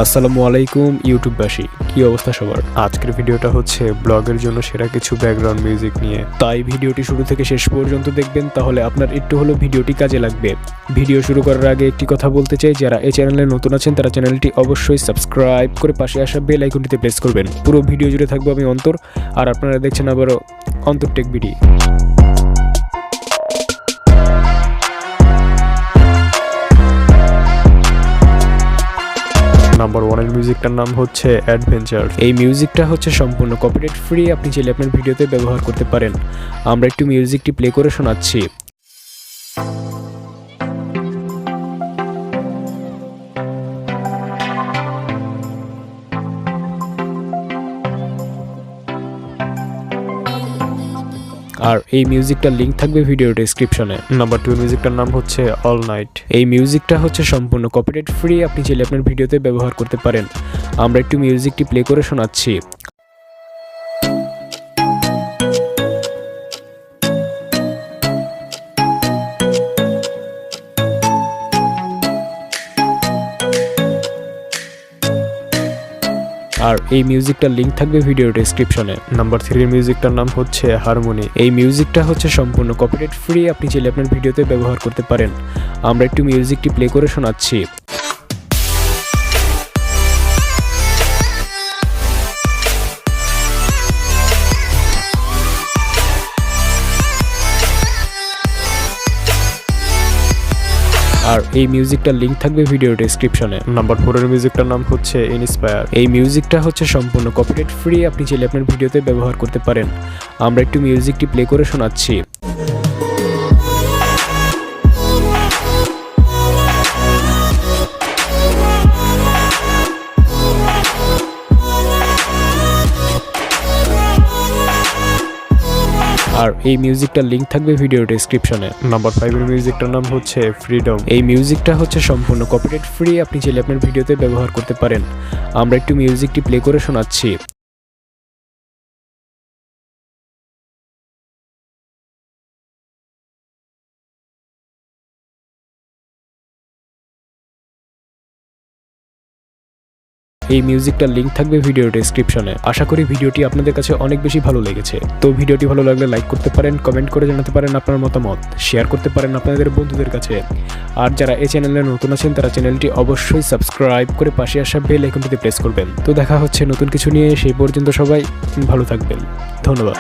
আসসালামু আলাইকুম ইউটিউববাসী, কি অবস্থা সবার। আজকের ভিডিওটা হচ্ছে ব্লগের জন্য সেরা কিছু ব্যাকগ্রাউন্ড মিউজিক নিয়ে, তাই ভিডিওটি শুরু থেকে শেষ পর্যন্ত দেখবেন, তাহলে আপনার একটু হলেও ভিডিওটি কাজে লাগবে। ভিডিও শুরু করার আগে একটি কথা বলতে চাই, যারা এই চ্যানেলে নতুন আছেন তারা চ্যানেলটি অবশ্যই সাবস্ক্রাইব করে পাশে আসা বেল আইকনটিতে প্রেস করবেন। পুরো ভিডিও জুড়ে থাকবো আমি অন্তর, আর আপনারা দেখছেন আবারও অন্তর টেক ভিডিও। নাম্বার 1 এর মিউজিকটার নাম হচ্ছে অ্যাডভেঞ্চার। এই মিউজিকটা হচ্ছে সম্পূর্ণ কপিরাইট ফ্রি, আপনি চাইলে আপনার ভিডিওতে ব্যবহার করতে পারেন। আমরা একটু মিউজিকটি প্লে করে শোনাচ্ছি। আর এই মিউজিকটার লিংক থাকবে ভিডিও ডেসক্রিপশনে। নাম্বার 2 মিউজিকটার নাম হচ্ছে অল নাইট। এই মিউজিকটা হচ্ছে সম্পূর্ণ কপিরাইট ফ্রি, আপনি চাইলে আপনার ভিডিওতে ব্যবহার করতে পারেন। আমরা একটু মিউজিকটি প্লে করে শোনাচ্ছি। আর এই মিউজিকটার লিংক থাকবে ভিডিও ডেসক্রিপশনে। নাম্বার 3 এর মিউজিকটার নাম হচ্ছে হারমোনি। এই মিউজিকটা হচ্ছে সম্পূর্ণ কপিরাইট ফ্রি, আপনি চাইলে আপনার ভিডিওতে ব্যবহার করতে পারেন। আমরা একটু মিউজিকটি প্লে করে শোনাচ্ছি। আর এই মিউজিকটার লিংক থাকবে ভিডিও ডেসক্রিপশনে। নাম্বার 4 এর মিউজিকটার নাম হচ্ছে ইন্সপায়ার। এই মিউজিকটা হচ্ছে সম্পূর্ণ কপিরাইট ফ্রি, আপনি চাইলে আপনার ভিডিওতে ব্যবহার করতে পারেন। আমরা একটু মিউজিকটি প্লে করে শোনাচ্ছি। আর এই মিউজিকটার লিংক থাকবে ভিডিও ডেসক্রিপশনে। নাম্বার 5 এর মিউজিকটার নাম হচ্ছে ফ্রিডম। এই মিউজিকটা হচ্ছে সম্পূর্ণ কপিরাইট ফ্রি, আপনি চাইলে আপনার ভিডিওতে ব্যবহার করতে পারেন। আমরা একটু মিউজিকটি প্লে করে শোনাচ্ছি। এই মিউজিকটার লিংক থাকবে ভিডিও ডেসক্রিপশনে। আশা করি ভিডিওটি আপনাদের কাছে অনেক বেশি ভালো লেগেছে। তো ভিডিওটি ভালো লাগলে লাইক করতে পারেন, কমেন্ট করে জানাতে পারেন আপনার মতামত, শেয়ার করতে পারেন আপনাদের বন্ধুদের কাছে। আর যারা এই চ্যানেলে নতুন আছেন তারা চ্যানেলটি অবশ্যই সাবস্ক্রাইব করে পাশে আসা বেল আইকনটিতে প্রেস করবেন। তো দেখা হচ্ছে নতুন কিছু নিয়ে, সেই পর্যন্ত সবাই ভালো থাকবেন। ধন্যবাদ।